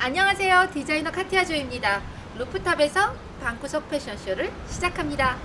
안녕하세요. 디자이너 카티아조입니다. 루프탑에서 방구석 패션쇼를 시작합니다.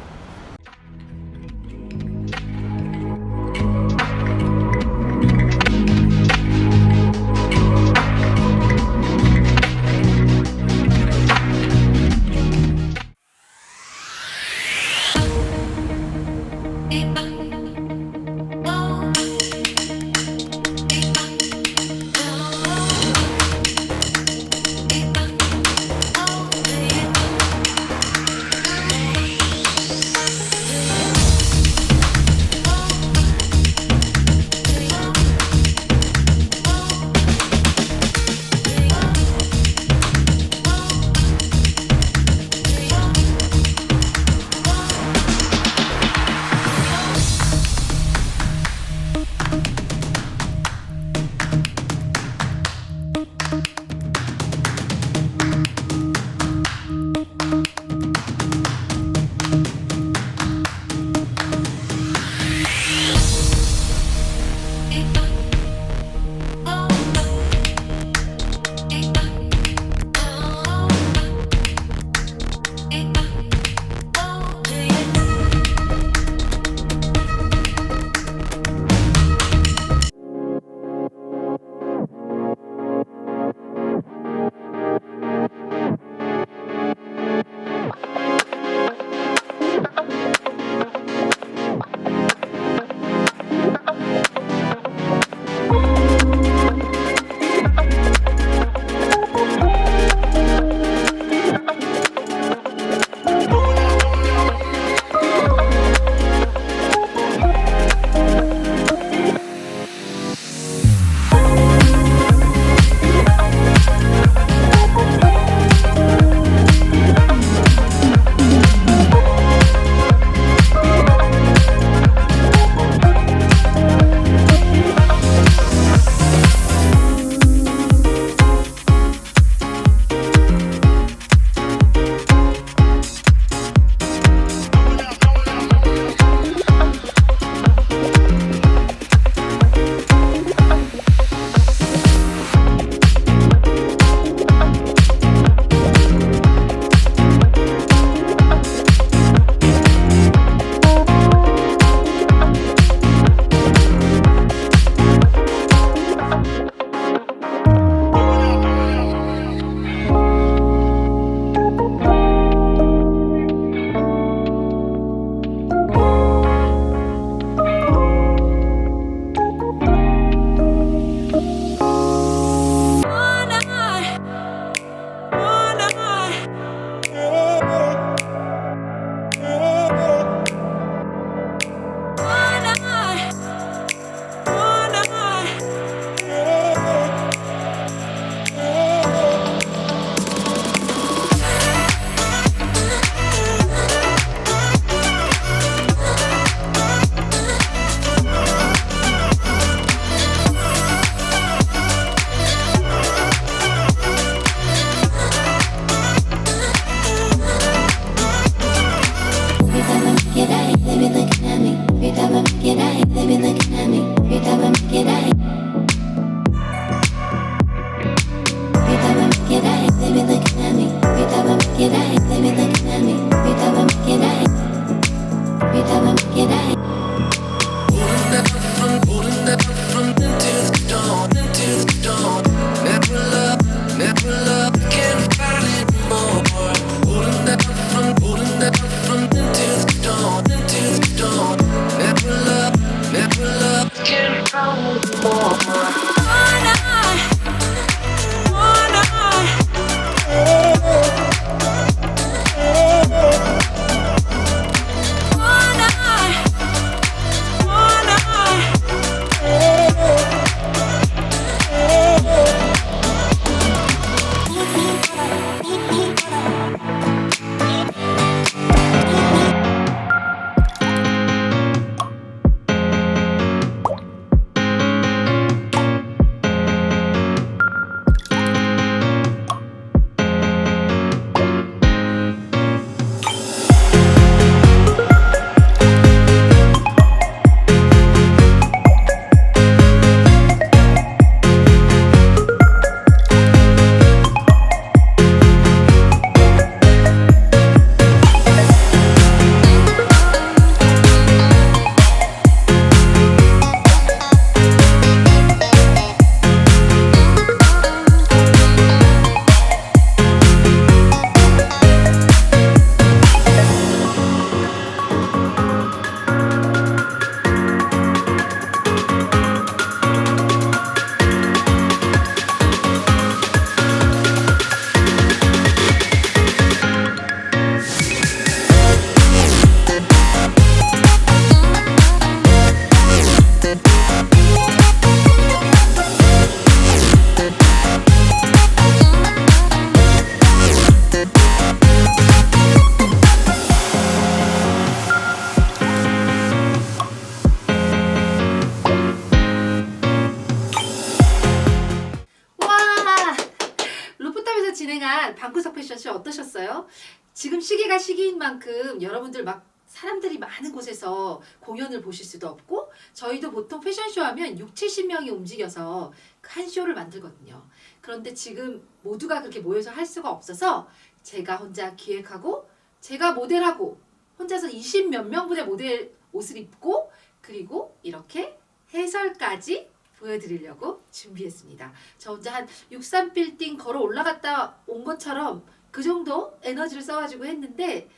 진행한 방구석 패션쇼 어떠셨어요? 지금 시기가 시기인 만큼 여러분들 막 사람들이 많은 곳에서 공연을 보실 수도 없고 저희도 보통 패션쇼 하면 6, 70명이 움직여서 한 쇼를 만들거든요. 그런데 지금 모두가 그렇게 모여서 할 수가 없어서 제가 혼자 기획하고 제가 모델하고 혼자서 20 몇 명분의 모델 옷을 입고 그리고 이렇게 해설까지 보여드리려고 준비했습니다. 저 혼자 한 63빌딩 걸어 올라갔다 온 것처럼 그 정도 에너지를 써가지고 했는데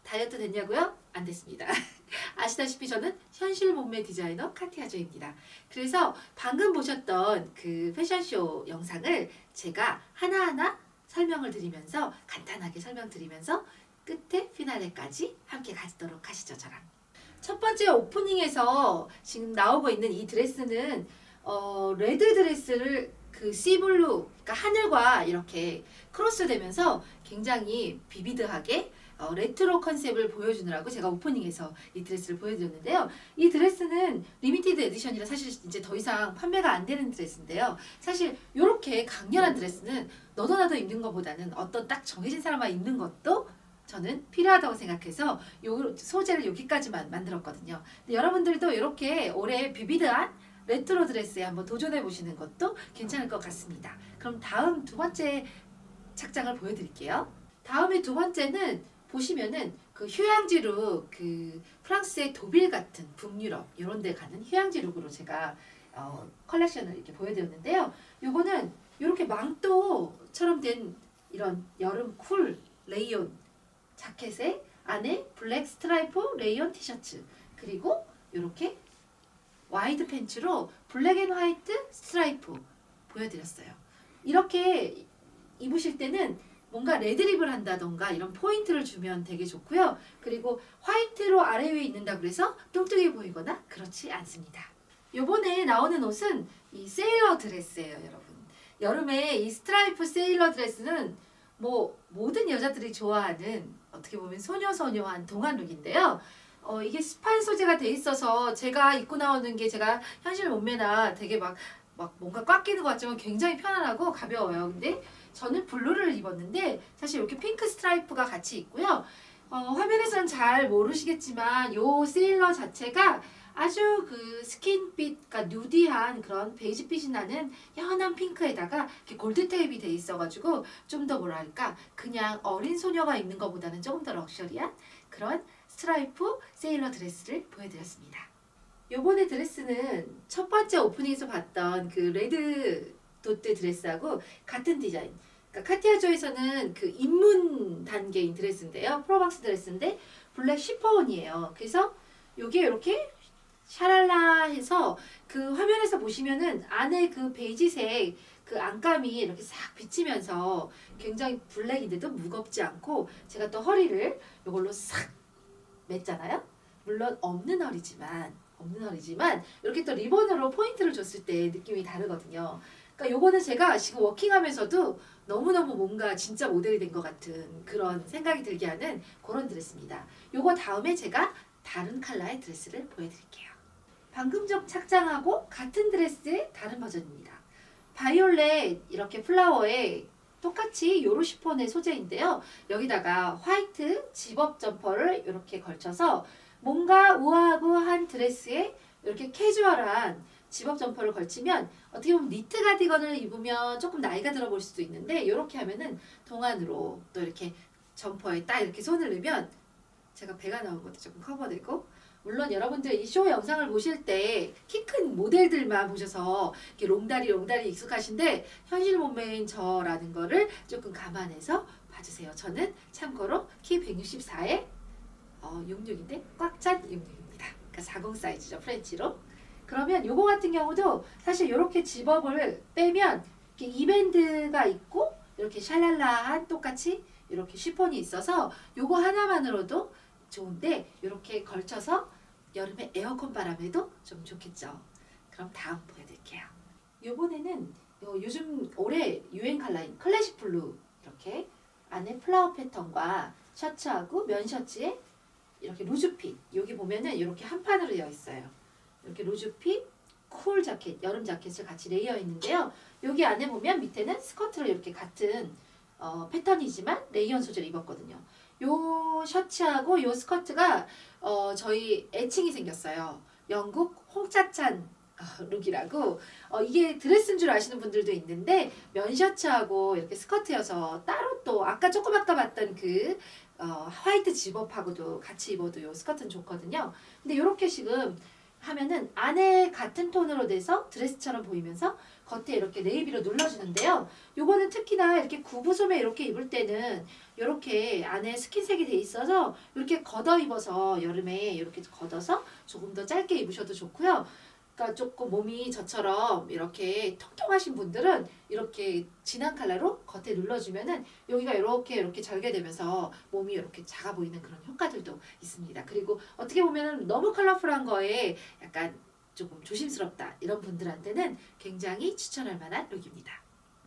다이어트 됐냐고요? 안 됐습니다. 아시다시피 저는 현실 몸매 디자이너 카티아조입니다. 그래서 방금 보셨던 그 패션쇼 영상을 제가 하나하나 설명을 드리면서 간단하게 설명드리면서 끝에 피날레까지 함께 가도록 하시죠. 저랑. 첫 번째 오프닝에서 지금 나오고 있는 이 드레스는 레드 드레스를 그 씨블루, 그러니까 하늘과 이렇게 크로스되면서 굉장히 비비드하게 레트로 컨셉을 보여주느라고 제가 오프닝에서 이 드레스를 보여드렸는데요. 이 드레스는 리미티드 에디션이라 사실 이제 더 이상 판매가 안 되는 드레스인데요. 사실 이렇게 강렬한 드레스는 너도 나도 입는 것보다는 어떤 딱 정해진 사람만 입는 것도 저는 필요하다고 생각해서 요 소재를 여기까지만 만들었거든요. 근데 여러분들도 이렇게 올해 비비드한 레트로 드레스에 한번 도전해 보시는 것도 괜찮을 것 같습니다. 그럼 다음 두 번째 착장을 보여드릴게요. 다음에 두 번째는 보시면은 그 휴양지 룩, 그 프랑스의 도빌 같은 북유럽 이런 데 가는 휴양지 룩으로 제가 컬렉션을 이렇게 보여드렸는데요. 요거는 이렇게 망토처럼 된 이런 여름 쿨 레이온 자켓에 안에 블랙 스트라이프 레이온 티셔츠 그리고 이렇게 와이드 팬츠로 블랙 앤 화이트 스트라이프 보여드렸어요. 이렇게 입으실 때는 뭔가 레드립을 한다던가 이런 포인트를 주면 되게 좋고요. 그리고 화이트로 아래 위에 입는다 그래서 뚱뚱해 보이거나 그렇지 않습니다. 요번에 나오는 옷은 이 세일러 드레스예요, 여러분. 여름에 이 스트라이프 세일러 드레스는 뭐 모든 여자들이 좋아하는 어떻게 보면 소녀소녀한 동안 룩인데요. 이게 스판 소재가 돼 있어서 제가 입고 나오는 게 제가 현실 몸매나 되게 막 뭔가 꽉 끼는 것 같지만 굉장히 편안하고 가벼워요. 근데 저는 블루를 입었는데 사실 이렇게 핑크 스트라이프가 같이 있고요. 화면에서는 잘 모르시겠지만 요 세일러 자체가 아주 그 스킨빛, 그러니까 누디한 그런 베이지빛이 나는 연한 핑크에다가 이렇게 골드 테이프가 돼 있어가지고 좀 더 뭐랄까 그냥 어린 소녀가 입는 것보다는 조금 더 럭셔리한 그런 스트라이프 세일러 드레스를 보여드렸습니다. 요번에 드레스는 첫 번째 오프닝에서 봤던 그 레드 도트 드레스하고 같은 디자인. 그러니까 카티아조에서는 그 입문 단계인 드레스인데요. 프로방스 드레스인데 블랙 시폰이에요. 그래서 요게 이렇게 샤랄라 해서 그 화면에서 보시면은 안에 그 베이지색 그 안감이 이렇게 싹 비치면서 굉장히 블랙인데도 무겁지 않고 제가 또 허리를 이걸로 싹 맸잖아요. 물론 없는 허리지만 이렇게 또 리본으로 포인트를 줬을 때 느낌이 다르거든요. 그러니까 요거는 제가 지금 워킹하면서도 너무너무 뭔가 진짜 모델이 된 것 같은 그런 생각이 들게 하는 그런 드레스입니다. 요거 다음에 제가 다른 컬러의 드레스를 보여드릴게요. 방금 전 착장하고 같은 드레스의 다른 버전입니다. 바이올렛 이렇게 플라워에 똑같이 요로 시폰의 소재인데요. 여기다가 화이트 집업 점퍼를 이렇게 걸쳐서 뭔가 우아하고 한 드레스에 이렇게 캐주얼한 집업 점퍼를 걸치면 어떻게 보면 니트 가디건을 입으면 조금 나이가 들어 보일 수도 있는데 이렇게 하면은 동안으로 또 이렇게 점퍼에 딱 이렇게 손을 넣으면 제가 배가 나온 것도 조금 커버되고 물론 여러분들 이 쇼 영상을 보실 때 키 큰 모델들만 보셔서 이렇게 롱다리 익숙하신데 현실 몸매인 저라는 거를 조금 감안해서 봐주세요. 저는 참고로 키 164에 66인데 꽉 찬 66입니다. 그러니까 40 사이즈죠. 프렌치로. 그러면 요거 같은 경우도 사실 이렇게 집업을 빼면 이렇게 이밴드가 있고 이렇게 샬랄라한 똑같이 이렇게 쉬폰이 있어서 요거 하나만으로도 좋은데 이렇게 걸쳐서 여름에 에어컨 바람에도 좀 좋겠죠. 그럼 다음 보여드릴게요. 요번에는 요즘 올해 유행 컬러인 클래식 블루 이렇게 안에 플라워 패턴과 셔츠하고 면 셔츠에 이렇게 루즈핏 여기 보면은 이렇게 한 판으로 되어 있어요. 이렇게 루즈핏 쿨 자켓 여름 자켓을 같이 레이어 있는데요. 여기 안에 보면 밑에는 스커트를 이렇게 같은 패턴이지만 레이언 소재를 입었거든요. 요 셔츠하고 요 스커트가 저희 애칭이 생겼어요. 영국 홍차찬 룩이라고. 이게 드레스인 줄 아시는 분들도 있는데 면 셔츠하고 이렇게 스커트여서 따로 또 아까 조금 아까 봤던 그 화이트 집업하고도 같이 입어도 요 스커트는 좋거든요. 근데 요렇게 지금 하면은 안에 같은 톤으로 돼서 드레스처럼 보이면서 겉에 이렇게 네이비로 눌러주는데요. 요거는 특히나 이렇게 구부소매 이렇게 입을 때는 이렇게 안에 스킨색이 돼 있어서 이렇게 걷어 입어서 여름에 이렇게 걷어서 조금 더 짧게 입으셔도 좋고요. 그러니까 조금 몸이 저처럼 이렇게 통통하신 분들은 이렇게 진한 컬러로 겉에 눌러주면은 여기가 이렇게 절개되면서 몸이 이렇게 작아 보이는 그런 효과들도 있습니다. 그리고 어떻게 보면은 너무 컬러풀한 거에 약간 조금 조심스럽다 이런 분들한테는 굉장히 추천할 만한 룩입니다.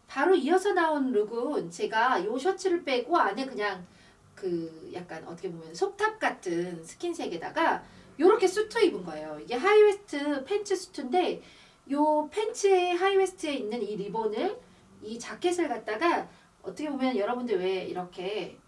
바로 이어서 나온 룩은 제가 이 셔츠를 빼고 안에 그냥 그 약간 어떻게 보면 속탑 같은 스킨색에다가 요렇게 수트 입은 거예요. 이게 하이웨스트 팬츠 수트인데 요 팬츠의 하이웨스트에 있는 이 리본을 이 자켓을 갖다가 어떻게 보면 여러분들 왜 이렇게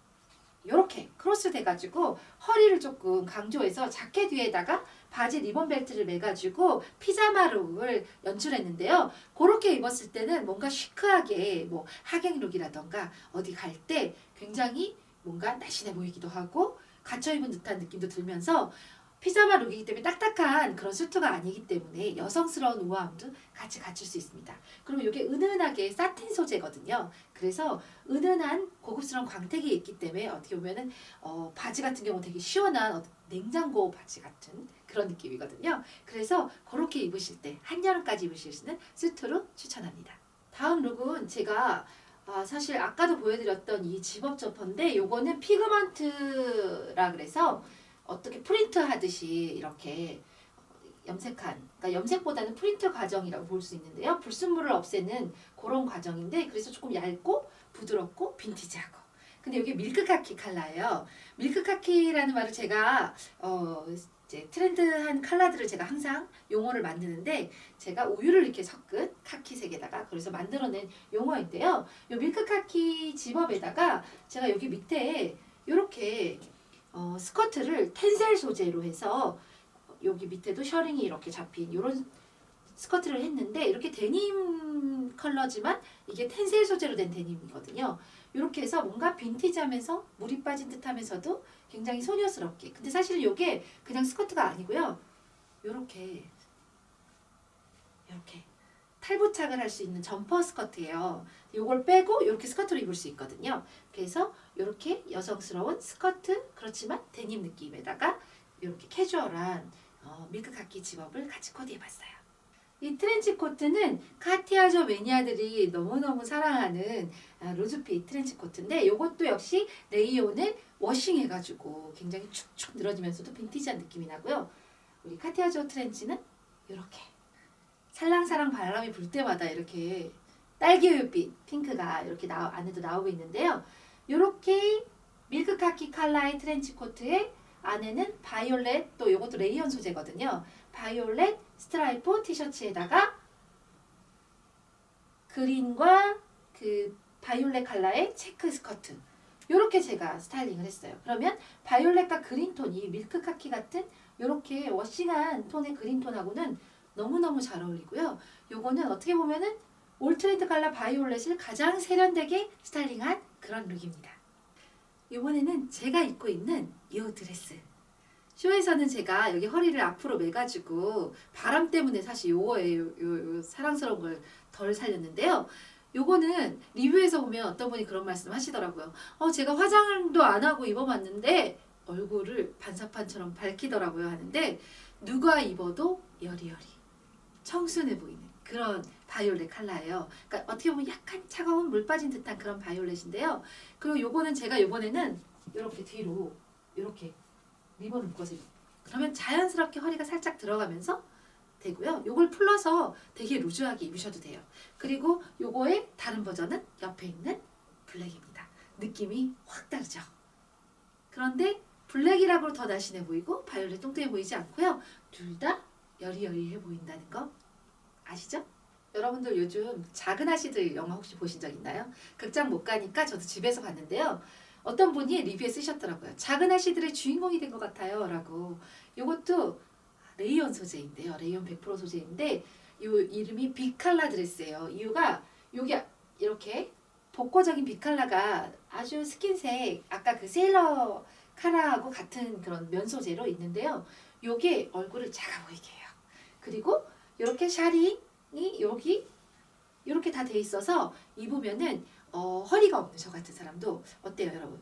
요렇게 크로스 돼가지고 허리를 조금 강조해서 자켓 위에다가 바지 리본 벨트를 매가지고 피자마 룩을 연출했는데요. 그렇게 입었을 때는 뭔가 시크하게 뭐 하객 룩이라던가 어디 갈 때 굉장히 뭔가 날씬해 보이기도 하고 갇혀 입은 듯한 느낌도 들면서 피자마 룩이기 때문에 딱딱한 그런 수트가 아니기 때문에 여성스러운 우아함도 같이 갖출 수 있습니다. 그리고 이게 은은하게 사틴 소재거든요. 그래서 은은한 고급스러운 광택이 있기 때문에 어떻게 보면은 바지 같은 경우 되게 시원한 냉장고 바지 같은 그런 느낌이거든요. 그래서 그렇게 입으실 때 한여름까지 입으실 수 있는 수트로 추천합니다. 다음 룩은 제가 사실 아까도 보여드렸던 이 집업 점퍼인데 요거는 피그먼트라 그래서 어떻게 프린트 하듯이 이렇게 염색한, 그러니까 염색보다는 프린트 과정이라고 볼 수 있는데요. 불순물을 없애는 그런 과정인데 그래서 조금 얇고 부드럽고 빈티지하고. 근데 여기 밀크카키 컬러예요. 밀크카키라는 말을 제가 이제 트렌드한 컬러들을 제가 항상 용어를 만드는데 제가 우유를 이렇게 섞은 카키색에다가 그래서 만들어낸 용어인데요. 이 밀크카키 집업에다가 제가 여기 밑에 이렇게 스커트를 텐셀 소재로 해서 여기 밑에도 셔링이 이렇게 잡힌 이런 스커트를 했는데 이렇게 데님 컬러지만 이게 텐셀 소재로 된 데님이거든요. 이렇게 해서 뭔가 빈티지하면서 물이 빠진 듯하면서도 굉장히 소녀스럽게. 근데 사실 이게 그냥 스커트가 아니고요. 이렇게 탈부착을 할 수 있는 점퍼 스커트예요. 이걸 빼고 이렇게 스커트로 입을 수 있거든요. 그래서 이렇게 여성스러운 스커트 그렇지만 데님 느낌에다가 이렇게 캐주얼한 밀크카키 집업을 같이 코디해봤어요. 이 트렌치 코트는 카티아조 매니아들이 너무너무 사랑하는 루즈핏 트렌치 코트인데 이것도 역시 레이온을 워싱해가지고 굉장히 축축 늘어지면서도 빈티지한 느낌이 나고요. 우리 카티아조 트렌치는 이렇게 살랑살랑 바람이 불 때마다 이렇게 딸기우유빛 핑크가 이렇게 안에도 나오고 있는데요. 이렇게 밀크카키 컬러의 트렌치 코트에 안에는 바이올렛 또 이것도 레이언 소재거든요. 바이올렛 스트라이프 티셔츠에다가 그린과 그 바이올렛 컬러의 체크 스커트 이렇게 제가 스타일링을 했어요. 그러면 바이올렛과 그린 톤이 밀크카키 같은 이렇게 워싱한 톤의 그린 톤하고는 너무너무 잘 어울리고요. 요거는 어떻게 보면은 올 트렌드 컬러 바이올렛을 가장 세련되게 스타일링한 그런 룩입니다. 이번에는 제가 입고 있는 이 드레스. 쇼에서는 제가 여기 허리를 앞으로 매가지고 바람 때문에 사실 요 사랑스러운 걸 덜 살렸는데요. 요거는 리뷰에서 보면 어떤 분이 그런 말씀 하시더라고요. 제가 화장도 안 하고 입어봤는데 얼굴을 반사판처럼 밝히더라고요 하는데 누가 입어도 여리여리 청순해 보이는 그런 바이올렛 컬러예요. 그러니까 어떻게 보면 약간 차가운 물 빠진 듯한 그런 바이올렛인데요. 그리고 요거는 제가 요번에는 이렇게 뒤로 이렇게 리본을 묶어서 그러면 자연스럽게 허리가 살짝 들어가면서 되고요. 요걸 풀러서 되게 루즈하게 입으셔도 돼요. 그리고 요거의 다른 버전은 옆에 있는 블랙입니다. 느낌이 확 다르죠. 그런데 블랙이라고 더 날씬해 보이고 바이올렛 뚱뚱해 보이지 않고요. 둘 다 여리여리해 보인다는 거 아시죠? 여러분들 요즘 작은 아씨들 영화 혹시 보신 적 있나요? 극장 못 가니까 저도 집에서 봤는데요. 어떤 분이 리뷰에 쓰셨더라고요. 작은 아씨들의 주인공이 된 것 같아요. 라고. 요것도 레이온 소재인데요. 레이온 100% 소재인데 요 이름이 비칼라 드레스예요. 이유가 요게 이렇게 복고적인 비칼라가 아주 스킨색 아까 그 세일러 카라하고 같은 그런 면 소재로 있는데요. 요게 얼굴을 작아 보이게 해요. 그리고 이렇게 샤링이 여기 이렇게 다 돼 있어서 입으면은 허리가 없는 저 같은 사람도 어때요, 여러분?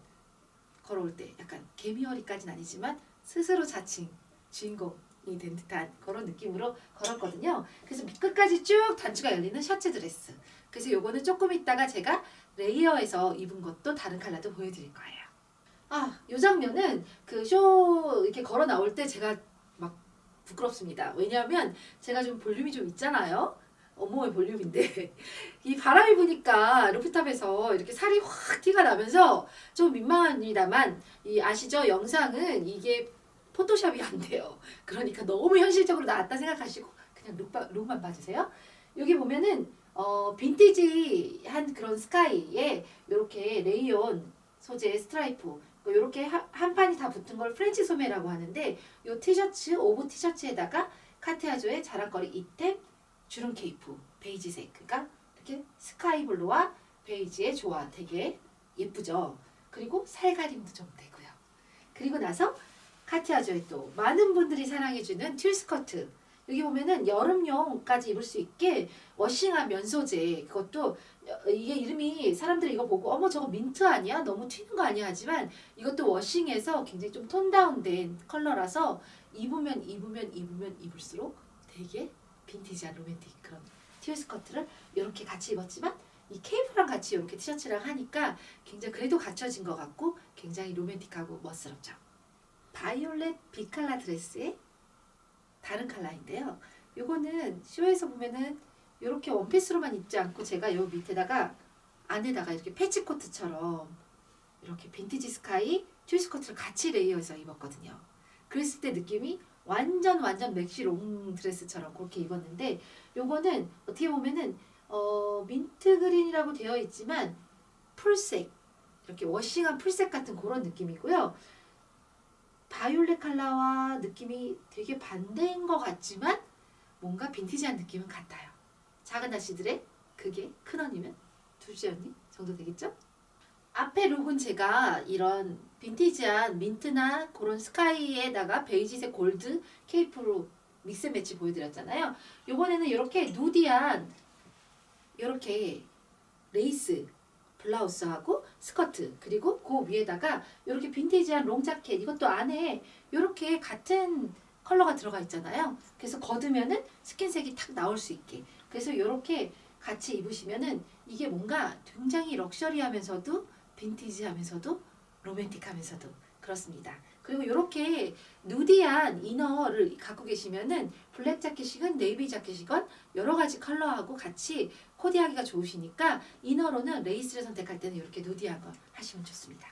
걸어올 때 약간 개미 허리까지는 아니지만 스스로 자칭 주인공이 된 듯한 그런 느낌으로 걸었거든요. 그래서 밑끝까지 쭉 단추가 열리는 셔츠 드레스. 그래서 요거는 조금 있다가 제가 레이어에서 입은 것도 다른 컬러도 보여드릴 거예요. 아, 요 장면은 그 쇼 이렇게 걸어 나올 때 제가 막 부끄럽습니다. 왜냐하면 제가 좀 볼륨이 좀 있잖아요. 온몸의 볼륨인데 이 바람이 부니까 루프탑에서 이렇게 살이 확 티가 나면서 좀 민망합니다만 이 아시죠? 영상은 이게 포토샵이 안 돼요. 그러니까 너무 현실적으로 나왔다 생각하시고 그냥 룩만 봐주세요. 여기 보면은 빈티지한 그런 스카이에 이렇게 레이온 소재의 스트라이프 이렇게 한 판이 다 붙은 걸 프렌치 소매라고 하는데 이 티셔츠 오브 티셔츠에다가 카티아조의 자랑거리 이템 주름 케이프 베이지색 그러니까 이렇게 스카이 블루와 베이지의 조화 되게 예쁘죠. 그리고 살가림도 좀 되고요. 그리고 나서 카티아조의 또 많은 분들이 사랑해주는 튠 스커트 여기 보면은 여름용까지 입을 수 있게 워싱한 면 소재 그것도 이게 이름이 사람들이 이거 보고 어머 저거 민트 아니야? 너무 튀는 거 아니야? 하지만 이것도 워싱해서 굉장히 좀 톤 다운된 컬러라서 입으면 입을수록 되게 빈티지한 로맨틱 그런 티 스커트를 이렇게 같이 입었지만 이 케이프랑 같이 이렇게 티셔츠랑 하니까 굉장히 그래도 갖춰진 것 같고 굉장히 로맨틱하고 멋스럽죠. 바이올렛 비칼라 드레스의 다른 컬러인데요. 요거는 쇼에서 보면은 이렇게 원피스로만 입지 않고 제가 요 밑에다가 안에다가 이렇게 패치코트처럼 이렇게 빈티지 스카이 튜스커트를 같이 레이어해서 입었거든요. 그랬을 때 느낌이 완전 맥시 롱 드레스처럼 그렇게 입었는데 요거는 어떻게 보면은 민트 그린이라고 되어 있지만 풀색 이렇게 워싱한 풀색 같은 그런 느낌이고요. 바이올렛 컬러와 느낌이 되게 반대인 것 같지만 뭔가 빈티지한 느낌은 같아요. 작은 아씨들의 그게 큰 언니면 둘째 언니 정도 되겠죠? 앞에 룩은 제가 이런 빈티지한 민트나 그런 스카이에다가 베이지색 골드 케이프로 믹스 매치 보여드렸잖아요. 이번에는 이렇게 누디한 이렇게 레이스 블라우스하고 스커트 그리고 그 위에다가 이렇게 빈티지한 롱 자켓 이것도 안에 이렇게 같은 컬러가 들어가 있잖아요. 그래서 걷으면은 스킨색이 탁 나올 수 있게 그래서 이렇게 같이 입으시면은 이게 뭔가 굉장히 럭셔리하면서도 빈티지하면서도 로맨틱하면서도 그렇습니다. 그리고 이렇게 누디한 이너를 갖고 계시면은 블랙 자켓이건 네이비 자켓이건 여러 가지 컬러하고 같이 코디하기가 좋으시니까 이너로는 레이스를 선택할 때는 이렇게 누디한 거 하시면 좋습니다.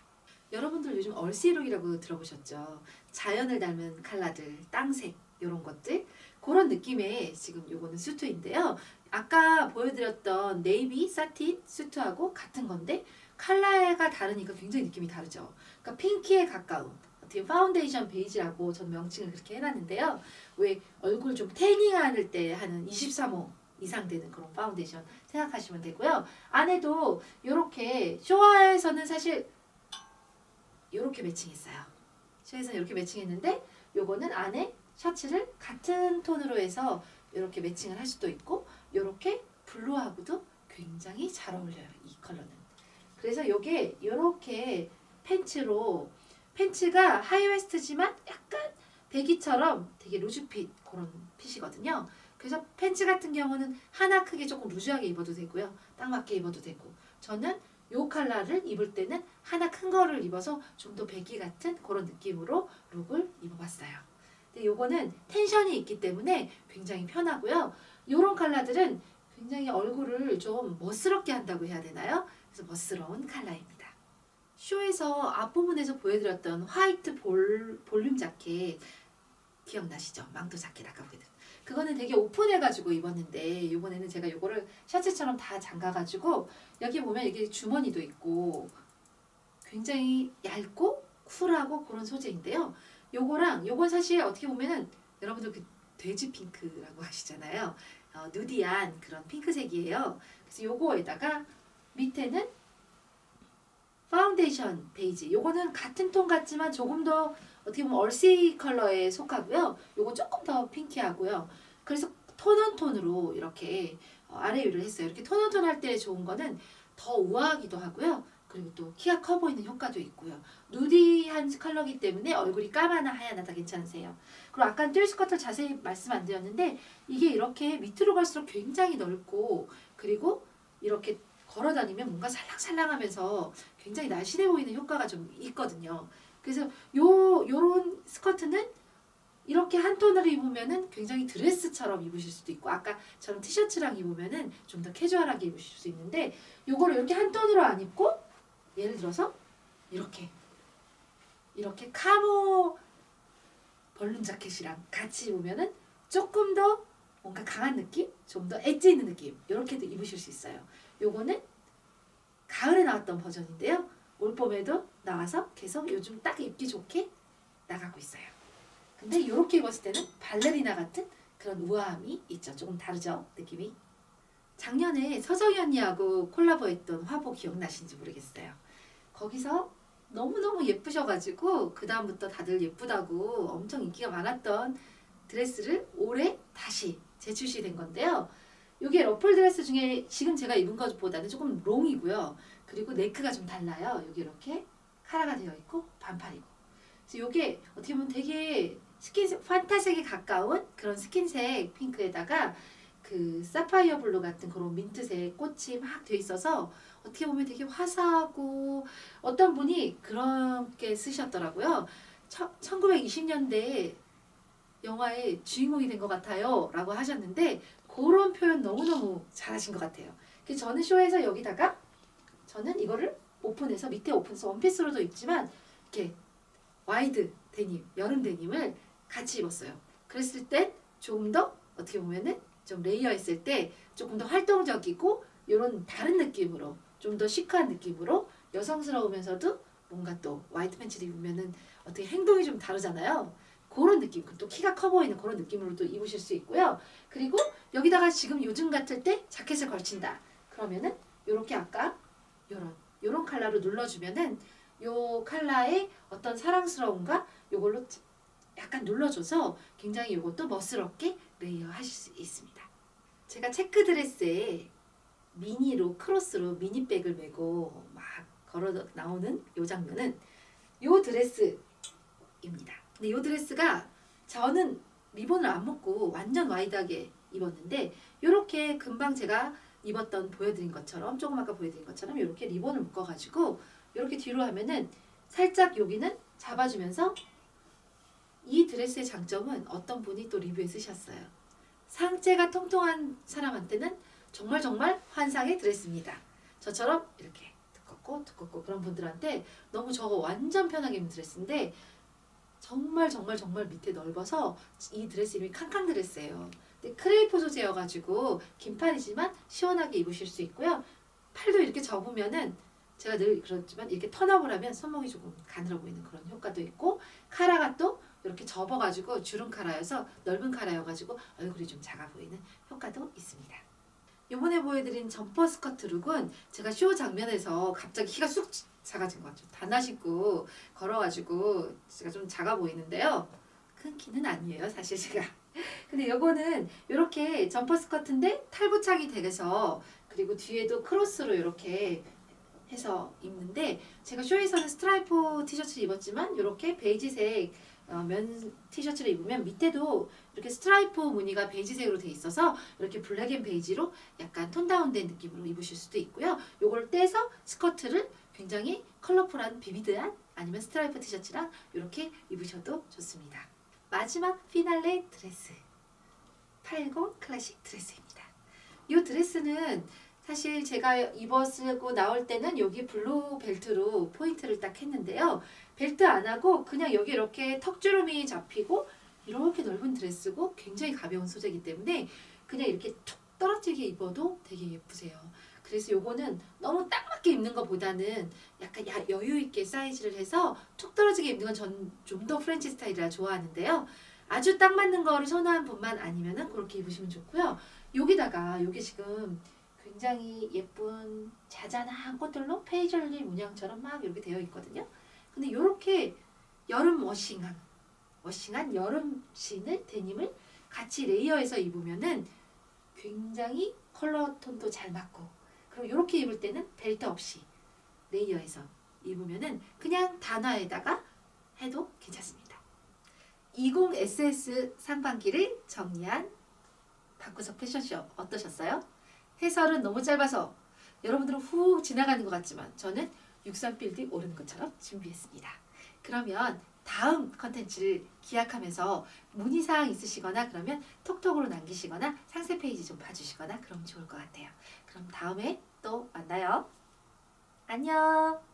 여러분들 요즘 얼씨룩이라고 들어보셨죠? 자연을 닮은 컬러들, 땅색 이런 것들 그런 느낌의 지금 요거는 수트인데요. 아까 보여드렸던 네이비 사틴 수트하고 같은 건데 컬러가 다르니까 굉장히 느낌이 다르죠. 그러니까 핑키에 가까운 어떻게 파운데이션 베이지라고 전 명칭을 그렇게 해놨는데요. 왜 얼굴 좀 태닝할 때 하는 23호 이상 되는 그런 파운데이션 생각하시면 되고요. 안에도 이렇게 쇼와에서는 사실 이렇게 매칭했어요. 쇼에서는 이렇게 매칭했는데 요거는 안에 셔츠를 같은 톤으로 해서 이렇게 매칭을 할 수도 있고 이렇게 블루하고도 굉장히 잘 어울려요. 이 컬러는. 그래서 요게 이렇게 팬츠로 팬츠가 하이웨스트지만 약간 배기처럼 되게 루즈핏 그런 핏이거든요. 그래서 팬츠 같은 경우는 하나 크게 조금 루즈하게 입어도 되고요. 딱 맞게 입어도 되고 저는 요 컬러를 입을 때는 하나 큰 거를 입어서 좀 더 배기 같은 그런 느낌으로 룩을 입어봤어요. 근데 요거는 텐션이 있기 때문에 굉장히 편하고요. 요런 컬러들은 굉장히 얼굴을 좀 멋스럽게 한다고 해야 되나요? 그래서 멋스러운 컬러입니다. 쇼에서 앞부분에서 보여드렸던 화이트 볼륨 자켓 기억나시죠? 망토 자켓 아까 보여드렸던 그거는 되게 오픈해가지고 입었는데 이번에는 제가 이거를 셔츠처럼 다 잠가가지고 여기 보면 이게 주머니도 있고 굉장히 얇고 쿨하고 그런 소재인데요. 요건 사실 어떻게 보면은 여러분들 그 돼지 핑크라고 하시잖아요. 누디한 그런 핑크색이에요. 그래서 요거에다가 밑에는 파운데이션 베이지. 요거는 같은 톤 같지만 조금 더 어떻게 보면 얼씨 컬러에 속하고요. 요거 조금 더 핑키하고요. 그래서 톤온톤으로 이렇게 아래 위를 했어요. 이렇게 톤온톤 할 때 좋은 거는 더 우아하기도 하고요. 그리고 또 키가 커 보이는 효과도 있고요. 누디한 컬러기 때문에 얼굴이 까마나 하얘나 다 괜찮으세요. 그리고 아까 뛸 스커트 자세히 말씀 안 드렸는데 이게 이렇게 밑으로 갈수록 굉장히 넓고 그리고 이렇게 걸어 다니면 뭔가 살랑살랑하면서 굉장히 날씬해 보이는 효과가 좀 있거든요. 그래서 요런 스커트는 이렇게 한 톤으로 입으면은 굉장히 드레스처럼 입으실 수도 있고 아까처럼 티셔츠랑 입으면은 좀 더 캐주얼하게 입으실 수 있는데 요거를 이렇게 한 톤으로 안 입고 예를 들어서 이렇게 카모 벌룬 자켓이랑 같이 입으면은 조금 더 뭔가 강한 느낌, 좀 더 엣지 있는 느낌 이렇게도 입으실 수 있어요. 요거는 가을에 나왔던 버전인데요. 올봄에도 나와서 계속 요즘 딱 입기 좋게 나가고 있어요. 근데 이렇게 입었을 때는 발레리나 같은 그런 우아함이 있죠. 조금 다르죠, 느낌이. 작년에 서정희 언니하고 콜라보했던 화보 기억나신지 모르겠어요. 거기서 너무너무 예쁘셔가지고 그 다음부터 다들 예쁘다고 엄청 인기가 많았던 드레스를 올해 다시 재출시된 건데요. 이게 러플 드레스 중에 지금 제가 입은 것보다는 조금 롱이고요. 그리고 네크가 좀 달라요. 여기 이렇게 카라가 되어 있고 반팔이고. 그래서 이게 어떻게 보면 되게 스킨색, 판타색에 가까운 그런 스킨색 핑크에다가 그 사파이어 블루 같은 그런 민트색 꽃이 막 돼 있어서 어떻게 보면 되게 화사하고 어떤 분이 그렇게 쓰셨더라고요. 1920년대 영화의 주인공이 된 것 같아요 라고 하셨는데 그런 표현 너무너무 잘하신 것 같아요. 그래서 저는 쇼에서 여기다가 저는 이거를 오픈해서 밑에 오픈해서 원피스로도 입지만 이렇게 와이드 데님, 여름 데님을 같이 입었어요. 그랬을 때 조금 더 어떻게 보면은 좀 레이어 했을 때 조금 더 활동적이고 이런 다른 느낌으로 좀 더 시크한 느낌으로 여성스러우면서도 뭔가 또 화이트 팬츠를 입으면은 어떻게 행동이 좀 다르잖아요. 그런 느낌, 또 키가 커 보이는 그런 느낌으로도 입으실 수 있고요. 그리고 여기다가 지금 요즘 같을 때 자켓을 걸친다. 그러면은 요렇게 아까 요런 컬러로 눌러주면은 요 컬러의 어떤 사랑스러움과 요걸로 약간 눌러줘서 굉장히 요것도 멋스럽게 레이어 하실 수 있습니다. 제가 체크 드레스에 미니로 크로스로 미니백을 메고 막 걸어 나오는 요 장면은 요 드레스입니다. 근데 요 드레스가 저는 리본을 안 묶고 완전 와이드하게 입었는데 요렇게 금방 제가 입었던 보여드린 것처럼 조금 아까 보여드린 것처럼 요렇게 리본을 묶어가지고 요렇게 뒤로 하면은 살짝 여기는 잡아주면서 이 드레스의 장점은 어떤 분이 또 리뷰에 쓰셨어요. 상체가 통통한 사람한테는 정말 환상의 드레스입니다. 저처럼 이렇게 두껍고 그런 분들한테 너무 저거 완전 편하게 입는 드레스인데 정말 밑에 넓어서 이 드레스 이름이 캉캉 드레스예요. 근데 크레이프 소재여가지고 긴팔이지만 시원하게 입으실 수 있고요. 팔도 이렇게 접으면은 제가 늘 그렇지만 이렇게 턴업을 하면 손목이 조금 가늘어 보이는 그런 효과도 있고 카라가 또 이렇게 접어가지고 주름 카라여서 넓은 카라여가지고 얼굴이 좀 작아 보이는 효과도 있습니다. 이번에 보여드린 점퍼 스커트 룩은 제가 쇼 장면에서 갑자기 키가 쑥 작아진 것 같아요. 단화 신고 걸어가지고 제가 좀 작아 보이는데요. 큰 키는 아니에요, 사실 제가. 근데 요거는 이렇게 점퍼 스커트인데 탈부착이 되서 그리고 뒤에도 크로스로 이렇게 해서 입는데 제가 쇼에서는 스트라이프 티셔츠를 입었지만 이렇게 베이지색 면 티셔츠를 입으면 밑에도 이렇게 스트라이프 무늬가 베이지색으로 돼 있어서 이렇게 블랙 앤 베이지로 약간 톤 다운된 느낌으로 입으실 수도 있고요. 요걸 떼서 스커트를 굉장히 컬러풀한 비비드한 아니면 스트라이프 티셔츠랑 이렇게 입으셔도 좋습니다. 마지막 피날레 드레스 80 클래식 드레스입니다. 이 드레스는 사실 제가 입었고 나올 때는 여기 블루 벨트로 포인트를 딱 했는데요. 벨트 안 하고 그냥 여기 이렇게 턱주름이 잡히고 이렇게 넓은 드레스고 굉장히 가벼운 소재이기 때문에 그냥 이렇게 툭 떨어지게 입어도 되게 예쁘세요. 그래서 요거는 너무 딱 맞게 입는 것보다는 약간 여유 있게 사이즈를 해서 툭 떨어지게 입는 건 전 좀 더 프렌치 스타일이라 좋아하는데요. 아주 딱 맞는 거를 선호한 분만 아니면은 그렇게 입으시면 좋고요. 여기다가 요게 지금 굉장히 예쁜 자잘한 꽃들로 페이즐리 문양처럼 막 이렇게 되어 있거든요. 근데 요렇게 여름 워싱한 여름 신을 데님을 같이 레이어해서 입으면은 굉장히 컬러 톤도 잘 맞고, 그리고 이렇게 입을 때는 벨트 없이 레이어해서 입으면은 그냥 단화에다가 해도 괜찮습니다. 20 SS 상반기를 정리한 박구석 패션쇼 어떠셨어요? 해설은 너무 짧아서 여러분들은 훅 지나가는 것 같지만 저는 63빌딩 오르는 것처럼 준비했습니다. 그러면 다음 컨텐츠를 기약하면서 문의사항 있으시거나 그러면 톡톡으로 남기시거나 상세 페이지 좀 봐주시거나 그럼 좋을 것 같아요. 그럼 다음에 또 만나요. 안녕.